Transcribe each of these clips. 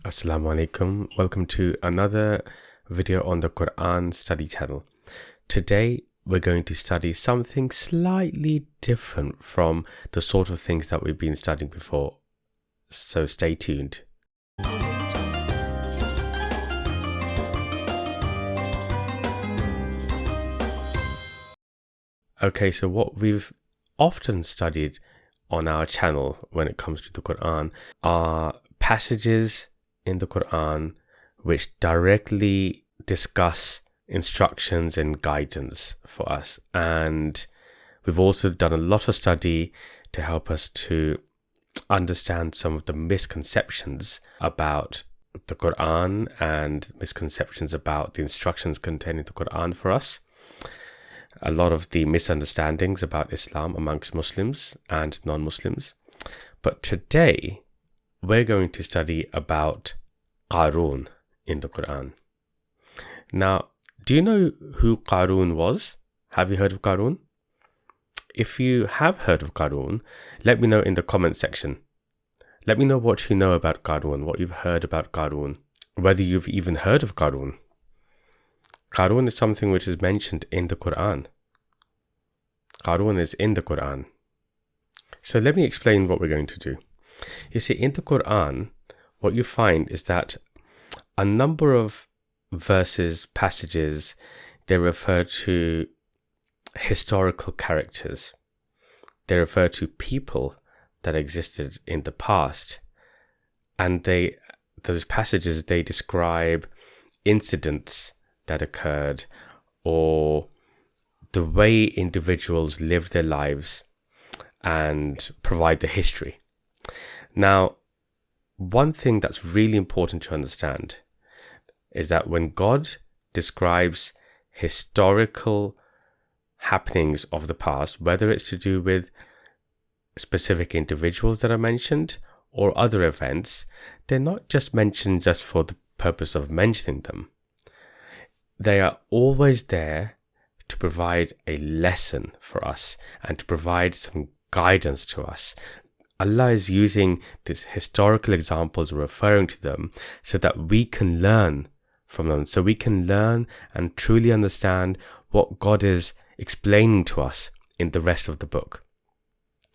Assalamu alaikum. Welcome to another video on the Quran study channel. Today we're going to study something slightly different from the sort of things that we've been studying before. So stay tuned. Okay, so what we've often studied on our channel when it comes to the Quran are passages in the Quran which directly discuss instructions and guidance for us, and we've also done a lot of study to help us to understand some of the misconceptions about the Quran and misconceptions about the instructions contained in the Quran for us, a lot of the misunderstandings about Islam amongst Muslims and non-Muslims. But today we're going to study about Qarun in the Quran. Now, do you know who Qarun was? Have you heard of Qarun? If you have heard of Qarun, let me know in the comment section. Let me know what you know about Qarun, what you've heard about Qarun, whether you've even heard of Qarun. Qarun is something which is mentioned in the Quran. Qarun is in the Quran. So let me explain what we're going to do. You see, in the Quran, what you find is that a number of verses, passages, they refer to historical characters. They refer to people that existed in the past. And those passages, they describe incidents that occurred or the way individuals lived their lives and provide the history. Now, one thing that's really important to understand is that when God describes historical happenings of the past, whether it's to do with specific individuals that are mentioned or other events, they're not just mentioned just for the purpose of mentioning them. They are always there to provide a lesson for us and to provide some guidance to us. Allah is using these historical examples, referring to them, so that we can learn from them, so we can learn and truly understand what God is explaining to us in the rest of the book.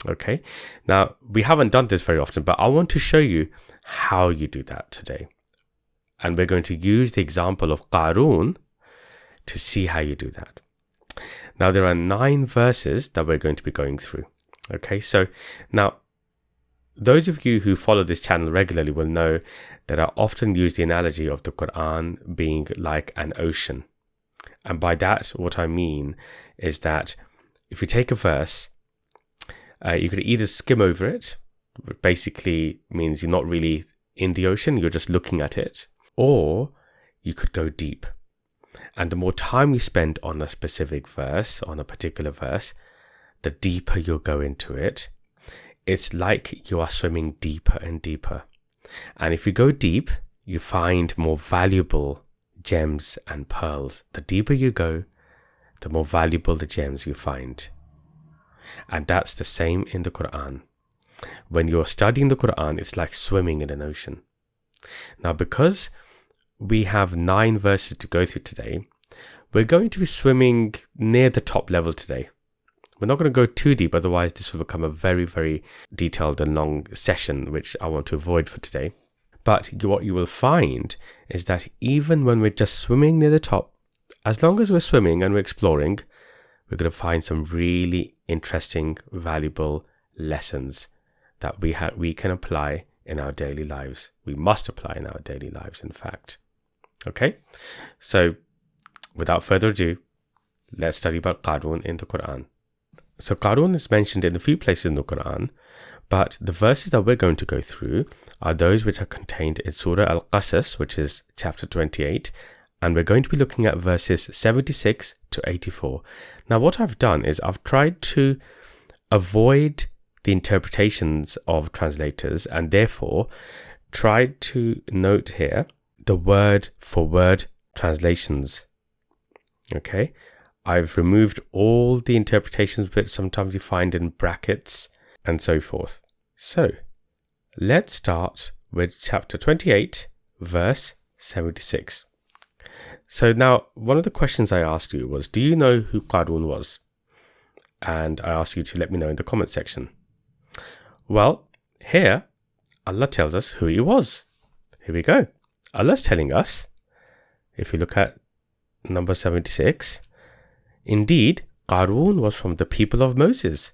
Okay, now we haven't done this very often, but I want to show you how you do that today. And we're going to use the example of Qarun to see how you do that. Now, there are 9 verses that we're going to be going through. Okay, so now, those of you who follow this channel regularly will know that I often use the analogy of the Quran being like an ocean. And by that, what I mean is that if you take a verse, you could either skim over it, which basically means you're not really in the ocean, you're just looking at it, or you could go deep. And the more time you spend on a specific verse, on a particular verse, the deeper you'll go into it. It's like you are swimming deeper and deeper. And if you go deep, you find more valuable gems and pearls. The deeper you go, the more valuable the gems you find. And that's the same in the Quran. When you're studying the Quran, it's like swimming in an ocean. Now, because we have 9 verses to go through today, we're going to be swimming near the top level today. We're not going to go too deep, otherwise this will become a very, very detailed and long session, which I want to avoid for today. But what you will find is that even when we're just swimming near the top, as long as we're swimming and we're exploring, we're going to find some really interesting, valuable lessons that we can apply in our daily lives. We must apply in our daily lives, in fact. Okay? So, without further ado, let's study about Qarun in the Quran. So Qarun is mentioned in a few places in the Quran, but the verses that we're going to go through are those which are contained in Surah Al-Qasas, which is chapter 28, and we're going to be looking at verses 76 to 84. Now, what I've done is I've tried to avoid the interpretations of translators and therefore tried to note here the word for word translations. Okay? I've removed all the interpretations which sometimes you find in brackets and so forth. So, let's start with chapter 28, verse 76. So now, one of the questions I asked you was, do you know who Qarun was? And I asked you to let me know in the comment section. Well, here, Allah tells us who he was. Here we go. Allah's telling us, if you look at number 76, indeed, Qarun was from the people of Moses.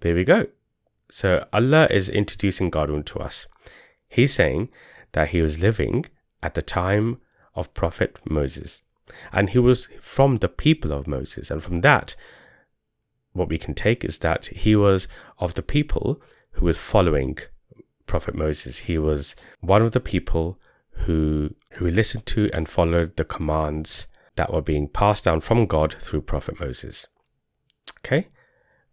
There we go. So Allah is introducing Qarun to us. He's saying that he was living at the time of Prophet Moses. And he was from the people of Moses. And from that, what we can take is that he was of the people who was following Prophet Moses. He was one of the people who listened to and followed the commands that were being passed down from God through Prophet Moses. Okay?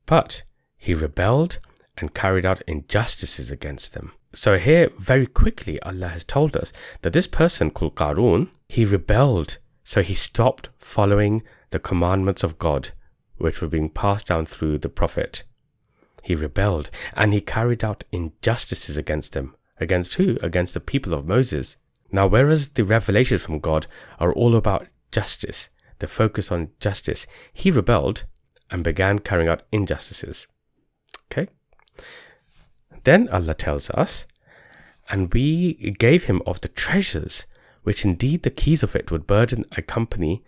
But he rebelled and carried out injustices against them. So here, very quickly, Allah has told us that this person called Qarun, he rebelled. So he stopped following the commandments of God, which were being passed down through the Prophet. He rebelled and he carried out injustices against them. Against who? Against the people of Moses. Now, whereas the revelations from God are all about justice, the focus on justice, he rebelled and began carrying out injustices. Okay? Then Allah tells us, and we gave him of the treasures, which indeed the keys of it would burden a company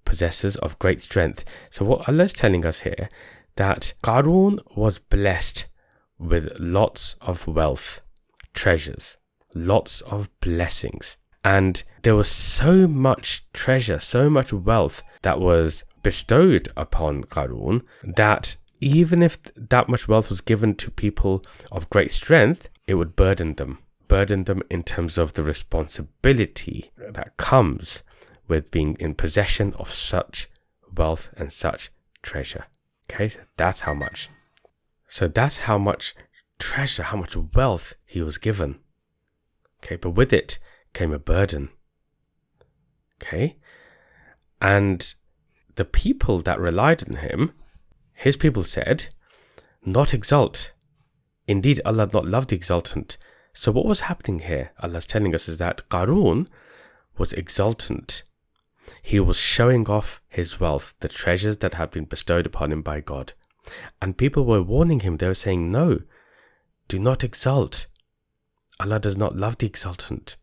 possessors of great strength. So what Allah is telling us here, that Qarun was blessed with lots of wealth, treasures, lots of blessings. And there was so much treasure, so much wealth that was bestowed upon Qarun that even if that much wealth was given to people of great strength, it would burden them in terms of the responsibility that comes with being in possession of such wealth and such treasure. Okay, so that's how much. So that's how much treasure, how much wealth he was given. Okay, but with it came a burden. Okay, and the people that relied on him, his people said, not exalt. Indeed, Allah not love the exultant. So what was happening here, Allah's telling us, is that Qarun was exultant. He was showing off his wealth, the treasures that had been bestowed upon him by God. And people were warning him. They were saying, no, do not exalt. Allah does not love the exultant.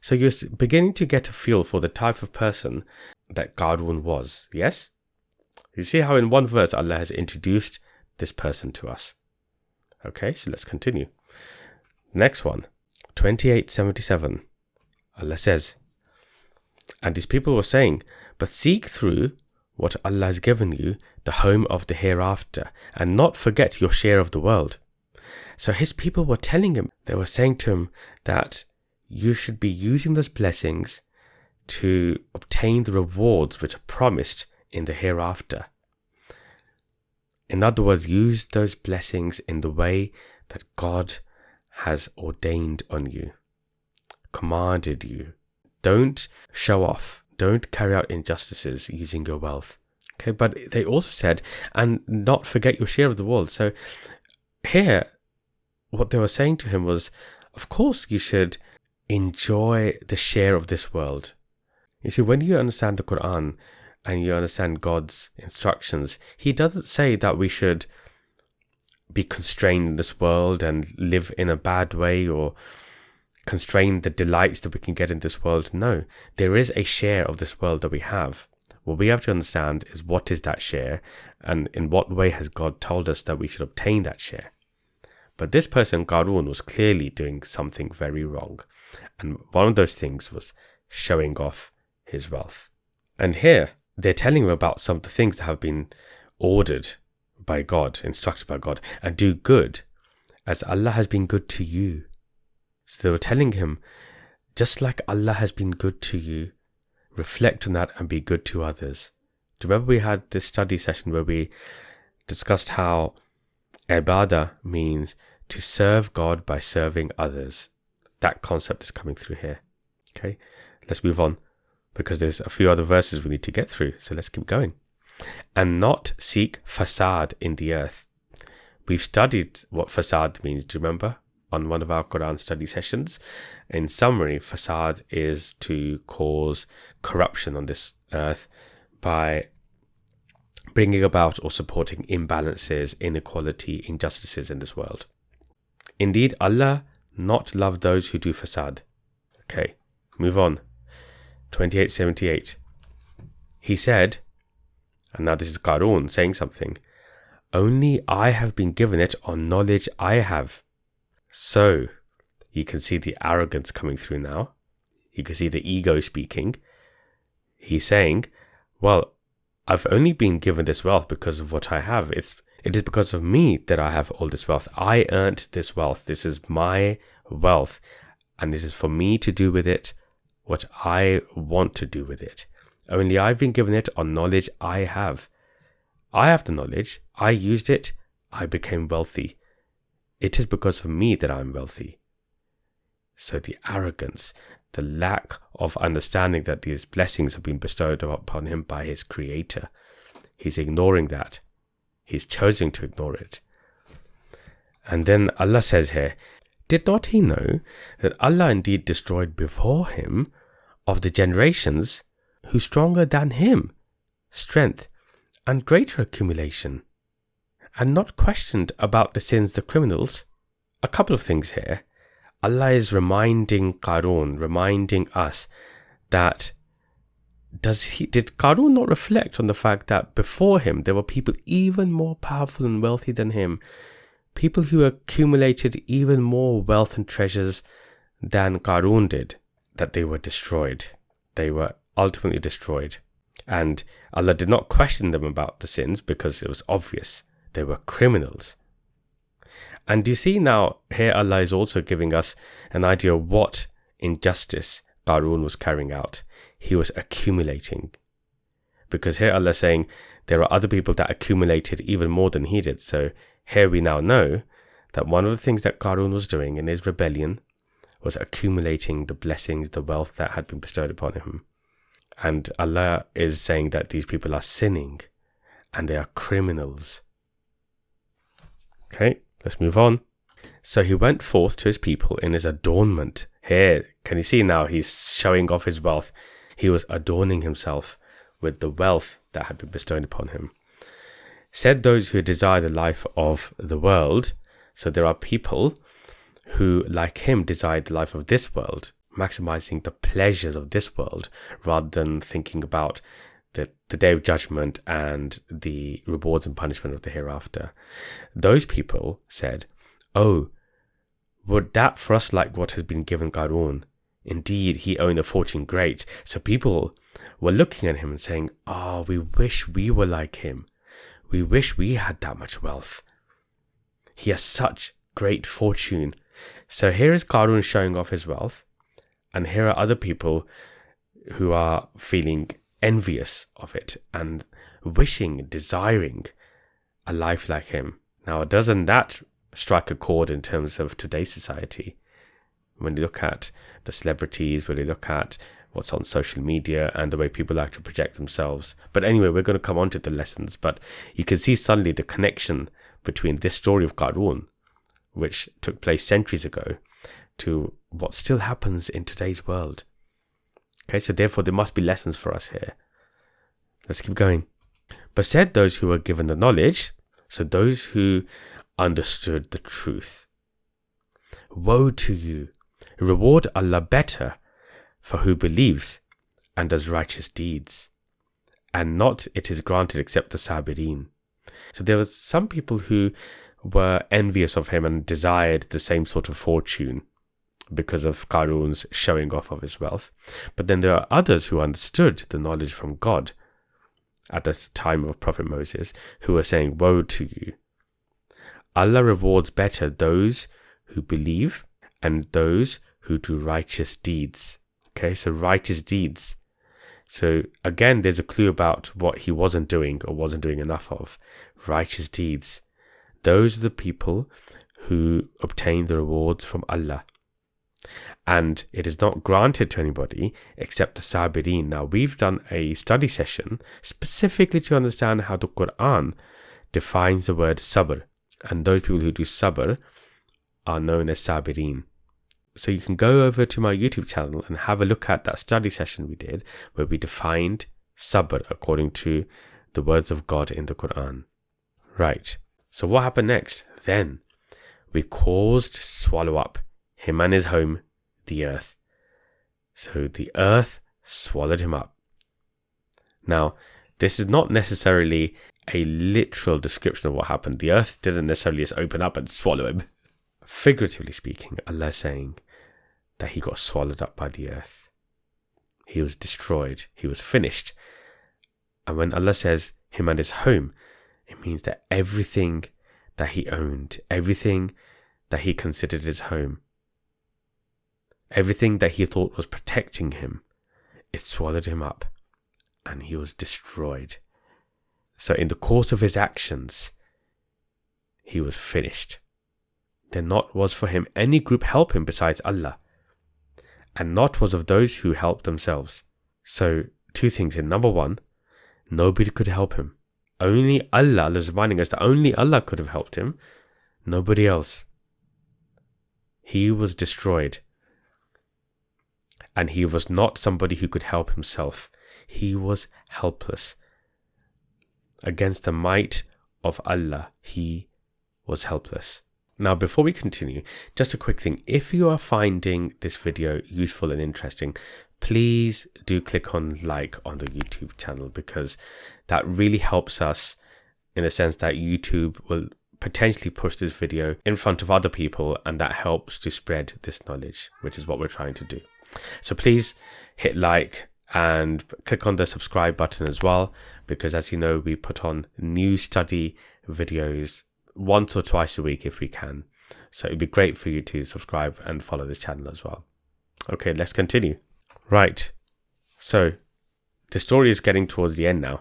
So you're beginning to get a feel for the type of person that Qarun was, yes? You see how in one verse Allah has introduced this person to us. Okay, so let's continue. Next one, 28:77. Allah says, and these people were saying, but seek through what Allah has given you, the home of the hereafter, and not forget your share of the world. So his people were telling him, they were saying to him that you should be using those blessings to obtain the rewards which are promised in the hereafter. In other words, use those blessings in the way that God has ordained on you, commanded you. Don't show off. Don't carry out injustices using your wealth. Okay, but they also said, and not forget your share of the world. So here, what they were saying to him was, of course you should enjoy the share of this world. You see, when you understand the Quran and you understand God's instructions, he doesn't say that we should be constrained in this world and live in a bad way or constrain the delights that we can get in this world. No, there is a share of this world that we have. What we have to understand is what is that share and in what way has God told us that we should obtain that share. But this person, Qarun, was clearly doing something very wrong. And one of those things was showing off his wealth. And here, they're telling him about some of the things that have been ordered by God, instructed by God, and do good as Allah has been good to you. So they were telling him, just like Allah has been good to you, reflect on that and be good to others. Do you remember we had this study session where we discussed how ibadah means to serve God by serving others? That concept is coming through here. Okay, let's move on because there's a few other verses we need to get through. So let's keep going. And not seek fasad in the earth. We've studied what fasad means. Do you remember? on one of our Quran study sessions. In summary, fasad is to cause corruption on this earth by bringing about or supporting imbalances, inequality, injustices in this world. Indeed, Allah not love those who do fasad. Okay, move on. 2878. He said, and now this is Qarun saying something, only I have been given it on knowledge I have. So, you can see the arrogance coming through now. You can see the ego speaking. He's saying, well, I've only been given this wealth because of what I have. It is because of me that I have all this wealth. I earned this wealth. This is my wealth. And it is for me to do with it what I want to do with it. Only I've been given it on knowledge I have. I have the knowledge. I used it. I became wealthy. It is because of me that I'm wealthy. So the arrogance, the lack of understanding that these blessings have been bestowed upon him by his creator. He's ignoring that. He's choosing to ignore it. And then Allah says here, did not he know that Allah indeed destroyed before him of the generations who stronger than him, strength and greater accumulation, and not questioned about the sins of the criminals? A couple of things here. Allah is reminding Qarun, reminding us that did Qarun not reflect on the fact that before him there were people even more powerful and wealthy than him, people who accumulated even more wealth and treasures than Qarun did, that they were destroyed. They were ultimately destroyed. And Allah did not question them about the sins because it was obvious. They were criminals. And you see now, here Allah is also giving us an idea of what injustice Qarun was carrying out. He was accumulating. Because here Allah is saying there are other people that accumulated even more than he did. So here we now know that one of the things that Qarun was doing in his rebellion was accumulating the blessings, the wealth that had been bestowed upon him. And Allah is saying that these people are sinning and they are criminals. Okay, let's move on. So he went forth to his people in his adornment. Here, can you see now he's showing off his wealth. He was adorning himself with the wealth that had been bestowed upon him. Said those who desire the life of the world. So there are people who, like him, desire the life of this world, maximizing the pleasures of this world rather than thinking about the day of judgment and the rewards and punishment of the hereafter. Those people said, oh, would that for us like what has been given Qarun? Indeed, he owned a fortune great. So people were looking at him and saying, we wish we were like him. We wish we had that much wealth. He has such great fortune. So here is Qarun showing off his wealth. And here are other people who are feeling envious of it and wishing, desiring a life like him. Now, doesn't that strike a chord in terms of today's society? When you look at the celebrities, when you look at what's on social media and the way people like to project themselves. But anyway, we're going to come on to the lessons. But you can see suddenly the connection between this story of Qarun, which took place centuries ago, to what still happens in today's world. Okay, so therefore there must be lessons for us here. Let's keep going. But said those who were given the knowledge, so those who understood the truth, woe to you, reward Allah better for who believes and does righteous deeds, and not it is granted except the sabirin. So there was some people who were envious of him and desired the same sort of fortune because of Qarun's showing off of his wealth. But then there are others who understood the knowledge from God at the time of Prophet Moses, who were saying, woe to you. Allah rewards better those who believe and those who do righteous deeds. Okay, so righteous deeds. So again, there's a clue about what he wasn't doing or wasn't doing enough of. Righteous deeds. Those are the people who obtain the rewards from Allah. And it is not granted to anybody except the sabirin. Now, we've done a study session specifically to understand how the Quran defines the word sabr. And those people who do sabr are known as Sabirin. So you can go over to my YouTube channel and have a look at that study session we did where we defined sabr according to the words of God in the Quran. Right. So what happened next? Then we caused to swallow up him and his home, the earth. So the earth swallowed him up. Now, this is not necessarily a literal description of what happened. The earth didn't necessarily just open up and swallow him. Figuratively speaking, Allah is saying that he got swallowed up by the earth. He was destroyed. He was finished. And when Allah says him and his home, it means that everything that he owned, everything that he considered his home, everything that he thought was protecting him, it swallowed him up and he was destroyed. So in the course of his actions, he was finished. There not was for him any group help him besides Allah, and not was of those who helped themselves. So two things here. Number one, nobody could help him. Only Allah is reminding us that only Allah could have helped him, nobody else. He was destroyed. And he was not somebody who could help himself. He was helpless. Against the might of Allah, he was helpless. Now, before we continue, just a quick thing. If you are finding this video useful and interesting, please do click on like on the YouTube channel, because that really helps us in the sense that YouTube will potentially push this video in front of other people, and that helps to spread this knowledge, which is what we're trying to do. So please hit like and click on the subscribe button as well, because as you know, we put on new study videos once or twice a week if we can. So it'd be great for you to subscribe and follow this channel as well. Okay, let's continue. Right, so the story is getting towards the end now.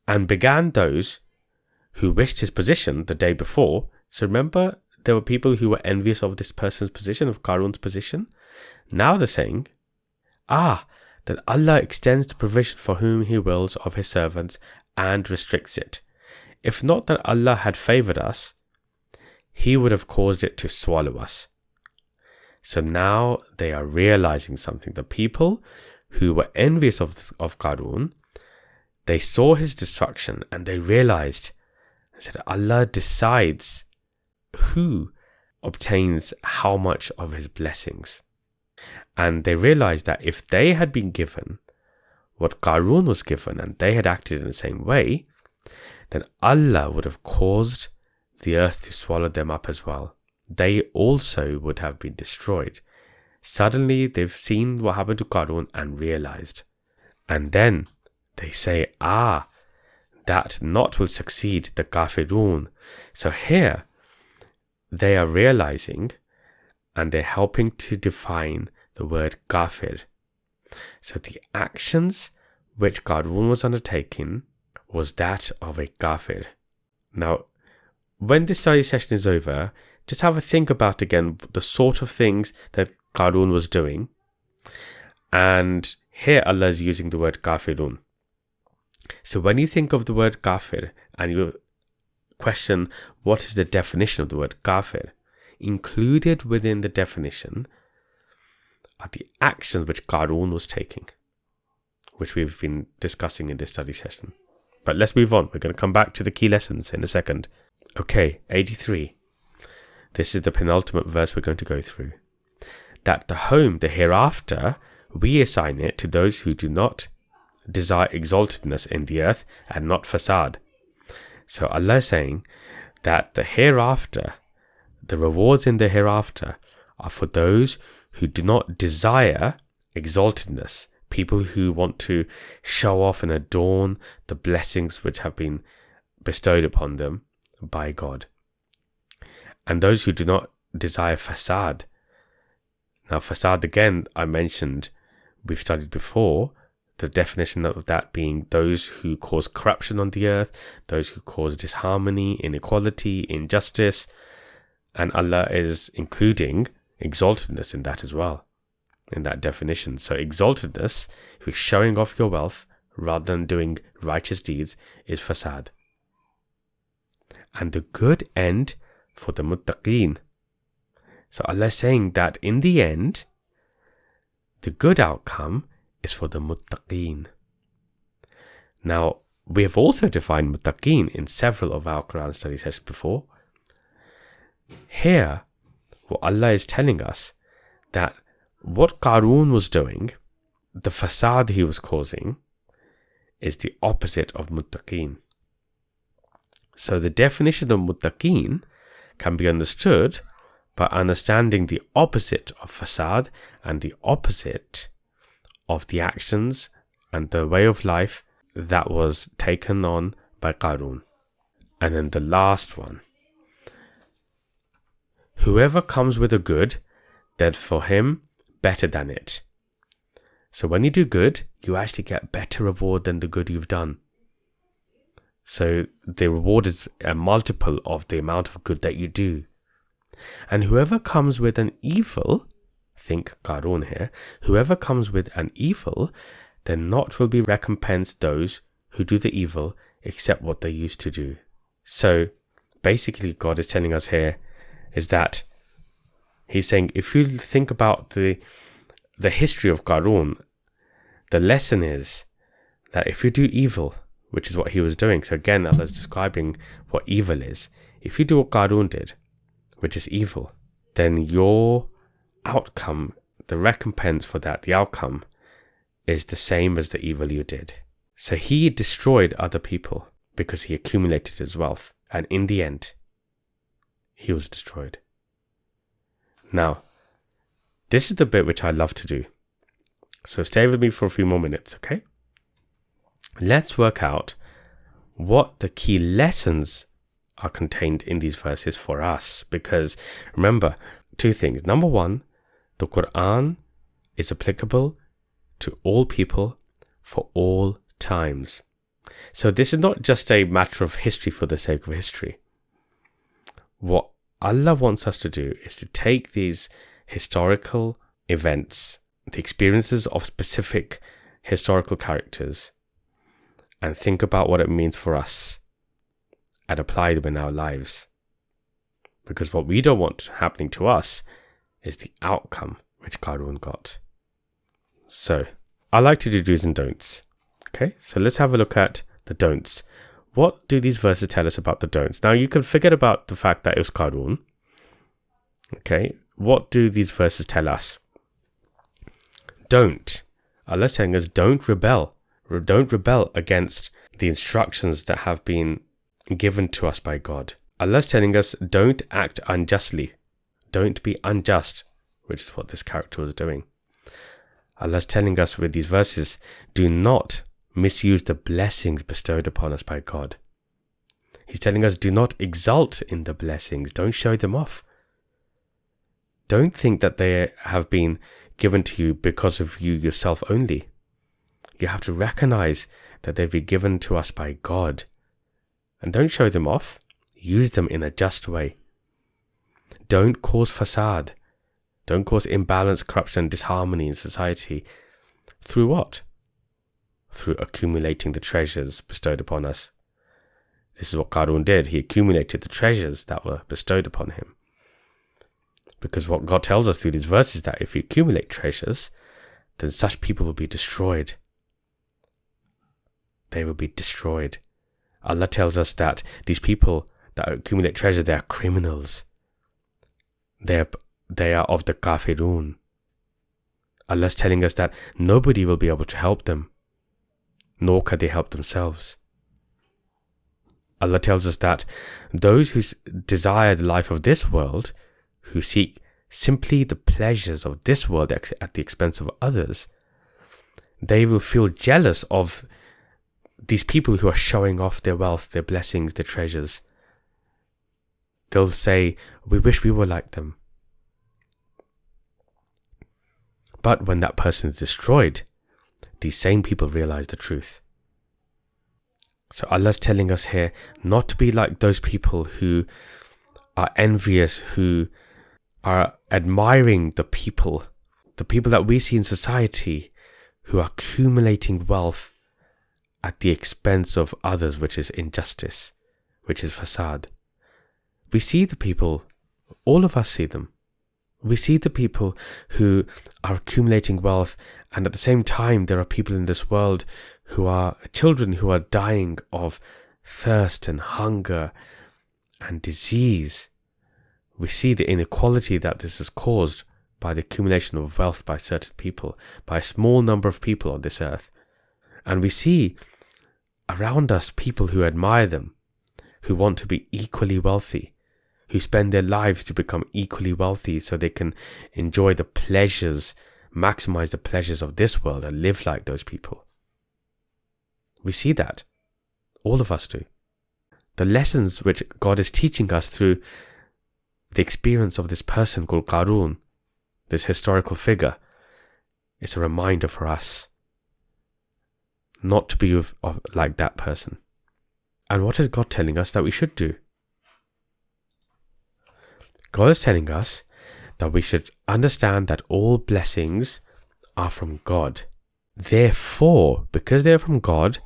And began those who wished his position the day before. So remember, there were people who were envious of this person's position, of Qarun's position. Now they're saying, that Allah extends the provision for whom he wills of his servants and restricts it. If not that Allah had favoured us, he would have caused it to swallow us. So now they are realizing something. The people who were envious of Qarun, they saw his destruction and they realized that Allah decides who obtains how much of his blessings. And they realized that if they had been given what Qarun was given and they had acted in the same way, then Allah would have caused the earth to swallow them up as well. They also would have been destroyed. Suddenly they've seen what happened to Qarun and realized. And then they say, that not will succeed the kafirun. So here they are realizing and they're helping to define the word kafir. So the actions which Qarun was undertaking was that of a kafir. Now, when this study session is over, just have a think about again the sort of things that Qarun was doing. And here Allah is using the word kafirun. So when you think of the word kafir and you question what is the definition of the word kafir, included within the definition are the actions which Qarun was taking, which we've been discussing in this study session. But let's move on. We're going to come back to the key lessons in a second. Okay, 83. This is the penultimate verse we're going to go through. That the home, the hereafter, we assign it to those who do not desire exaltedness in the earth and not fasad. So Allah is saying that the hereafter, the rewards in the hereafter, are for those who do not desire exaltedness, people who want to show off and adorn the blessings which have been bestowed upon them by God. And those who do not desire fasad. Now fasad, again, I mentioned, we've studied before, the definition of that being those who cause corruption on the earth, those who cause disharmony, inequality, injustice, and Allah is including exaltedness in that as well, in that definition. So exaltedness, if you're showing off your wealth rather than doing righteous deeds, is fasad. And the good end for the muttaqeen, So Allah is saying that in the end, the good outcome is for the muttaqeen. Now, we have also defined muttaqeen in several of our Quran study sessions before. Here, what Allah is telling us, that what Qarun was doing, the fasad he was causing, is the opposite of muttaqeen. So the definition of muttaqeen can be understood by understanding the opposite of fasad and the opposite of the actions and the way of life that was taken on by Qarun. And then the last one. Whoever comes with a good, then for him, better than it. So when you do good, you actually get better reward than the good you've done. So the reward is a multiple of the amount of good that you do. And whoever comes with an evil, think Qarun here, whoever comes with an evil, then not will be recompensed those who do the evil except what they used to do. So basically God is telling us here is that he's saying if you think about the history of Qarun, the lesson is that if you do evil, which is what he was doing, so again Allah is describing what evil is. If you do what Qarun did, which is evil, then your outcome, the recompense for that, the outcome, is the same as the evil you did. So he destroyed other people because he accumulated his wealth, and in the end, he was destroyed. Now, this is the bit which I love to do. So stay with me for a few more minutes, okay? Let's work out what the key lessons are contained in these verses for us. Because remember, two things. Number one, the Quran is applicable to all people for all times. So this is not just a matter of history for the sake of history. What Allah wants us to do is to take these historical events, the experiences of specific historical characters, and think about what it means for us and apply them in our lives. Because what we don't want happening to us is the outcome which Qarun got. So, I like to do do's and don'ts. Okay, so let's have a look at the don'ts. What do these verses tell us about the don'ts? Now, you can forget about the fact that it was Qarun. Okay, what do these verses tell us? Don't. Allah's telling us don't rebel. Don't rebel against the instructions that have been given to us by God. Allah's telling us don't act unjustly. Don't be unjust, which is what this character was doing. Allah's telling us with these verses, do not misuse the blessings bestowed upon us by God. He's telling us do not exult in the blessings. Don't show them off. Don't think that they have been given to you because of you yourself only. You have to recognize that they've been given to us by God. And don't show them off. Use them in a just way. Don't cause fasad. Don't cause imbalance, corruption, and disharmony in society. Through what? Through accumulating the treasures bestowed upon us. This is what Qarun did. He accumulated the treasures that were bestowed upon him. Because what God tells us through these verses is that if we accumulate treasures, then such people will be destroyed. They will be destroyed. Allah tells us that these people that accumulate treasure, they are criminals. They are of the kafirun. Allah is telling us that nobody will be able to help them, nor can they help themselves. Allah tells us that those who desire the life of this world, who seek simply the pleasures of this world at the expense of others, they will feel jealous of these people who are showing off their wealth, their blessings, their treasures. They'll say, we wish we were like them. But when that person is destroyed, these same people realize the truth. So Allah's telling us here not to be like those people who are envious, who are admiring the people that we see in society who are accumulating wealth at the expense of others, which is injustice, which is fasad. We see the people, all of us see them. We see the people who are accumulating wealth, and at the same time there are people in this world who are children who are dying of thirst and hunger and disease. We see the inequality that this is caused by the accumulation of wealth by certain people, by a small number of people on this earth. And we see around us people who admire them, who want to be equally wealthy, who spend their lives to become equally wealthy so they can enjoy the pleasures, maximize the pleasures of this world and live like those people. We see that. All of us do. The lessons which God is teaching us through the experience of this person called Qarun, this historical figure, is a reminder for us not to be like that person. And what is God telling us that we should do? God is telling us that we should understand that all blessings are from God. Therefore, because they are from God,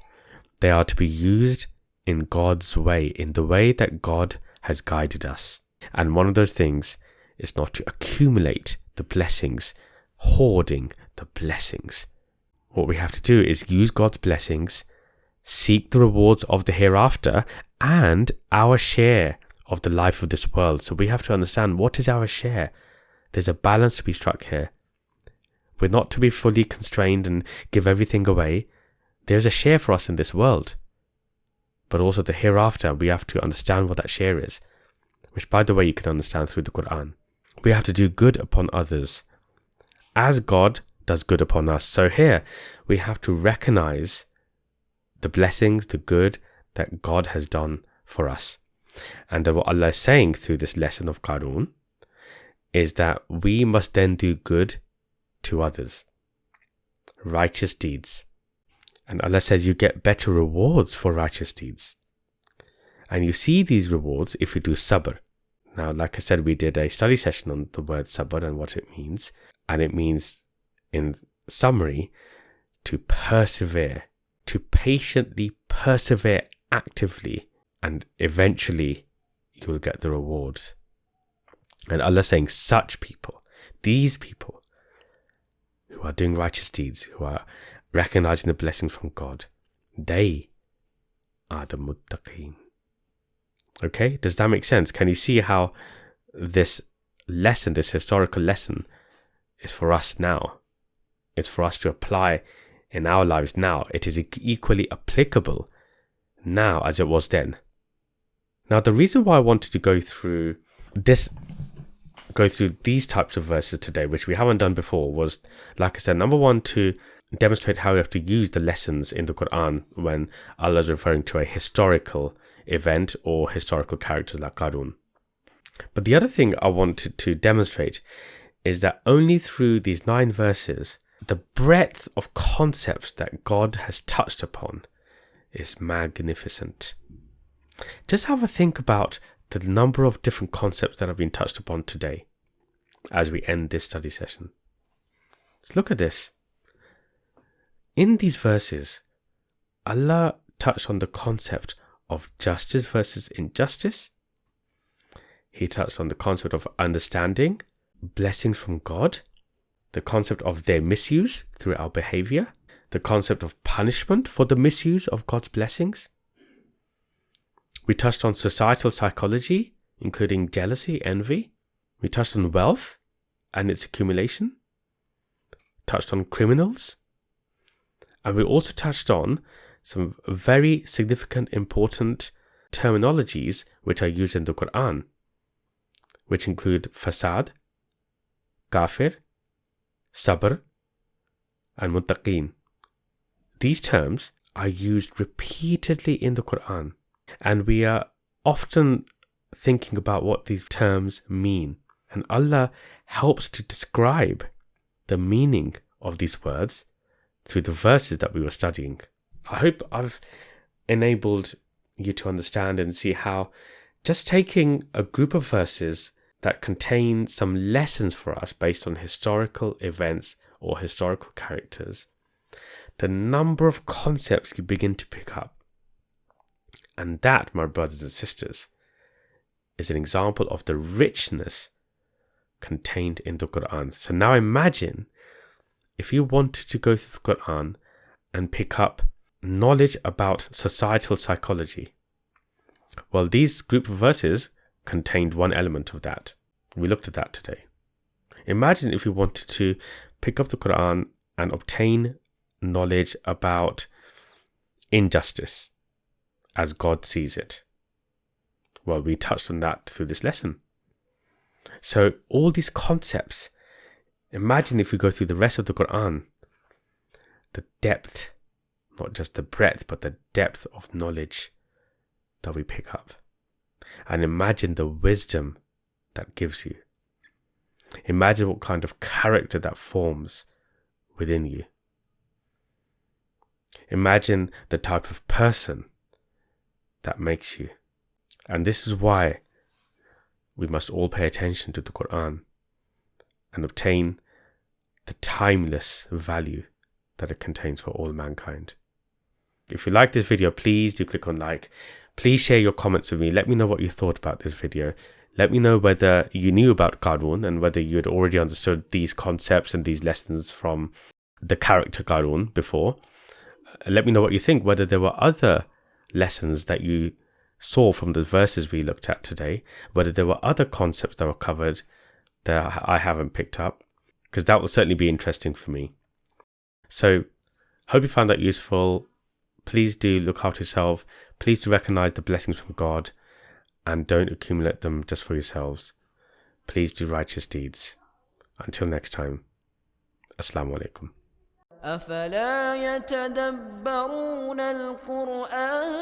they are to be used in God's way, in the way that God has guided us. And one of those things is not to accumulate the blessings, hoarding the blessings. What we have to do is use God's blessings, seek the rewards of the hereafter, and our share of the life of this world. So we have to understand, what is our share? There's a balance to be struck here. We're not to be fully constrained and give everything away. There's a share for us in this world. But also the hereafter, we have to understand what that share is, which, by the way, you can understand through the Quran. We have to do good upon others as God does good upon us. So here we have to recognize the blessings, the good that God has done for us. And what Allah is saying through this lesson of Qarun is that we must then do good to others, righteous deeds. And Allah says you get better rewards for righteous deeds. And you see these rewards if you do sabr. Now, like I said, we did a study session on the word sabr and what it means. And it means, in summary, to persevere, to patiently persevere actively, and eventually you will get the rewards. And Allah is saying such people, these people who are doing righteous deeds, who are recognizing the blessings from God, they are the muttaqeen. Okay, does that make sense? Can you see how this lesson, this historical lesson, is for us now? It's for us to apply in our lives now. It is equally applicable now as it was then. Now, the reason why I wanted to go through these types of verses today, which we haven't done before, was, like I said, number one, to demonstrate how we have to use the lessons in the Quran when Allah is referring to a historical event or historical characters like Qarun. But the other thing I wanted to demonstrate is that only through these 9 verses, the breadth of concepts that God has touched upon is magnificent. Just have a think about the number of different concepts that have been touched upon today as we end this study session. Let's look at this. In these verses, Allah touched on the concept of justice versus injustice. He touched on the concept of understanding, blessings from God, the concept of their misuse through our behavior, the concept of punishment for the misuse of God's blessings. We touched on societal psychology, including jealousy, envy. We touched on wealth and its accumulation, touched on criminals, and we also touched on some very significant, important terminologies which are used in the Quran, which include fasad, kafir, sabr, and muttaqeen. These terms are used repeatedly in the Quran, and we are often thinking about what these terms mean. And Allah helps to describe the meaning of these words through the verses that we were studying. I hope I've enabled you to understand and see how just taking a group of verses that contain some lessons for us based on historical events or historical characters, the number of concepts you begin to pick up. And that, my brothers and sisters, is an example of the richness contained in the Quran. So now imagine if you wanted to go through the Quran and pick up knowledge about societal psychology. Well, these group of verses contained one element of that. We looked at that today. Imagine if you wanted to pick up the Quran and obtain knowledge about injustice as God sees it. Well, we touched on that through this lesson. So all these concepts, imagine if we go through the rest of the Quran, the depth, not just the breadth, but the depth of knowledge that we pick up. And imagine the wisdom that gives you. Imagine what kind of character that forms within you. Imagine the type of person that makes you. And this is why we must all pay attention to the Quran and obtain the timeless value that it contains for all mankind. If you like this video, please do click on like. Please share your comments with me. Let me know what you thought about this video. Let me know whether you knew about Qarun and whether you had already understood these concepts and these lessons from the character Qarun before. Let me know what you think, whether there were other lessons that you saw from the verses we looked at today, whether there were other concepts that were covered that I haven't picked up, because that will certainly be interesting for me. So, hope you found that useful. Please do look after yourself. Please do recognize the blessings from God and don't accumulate them just for yourselves. Please do righteous deeds. Until next time, Assalamu alaikum. أفلا يتدبرون القرآن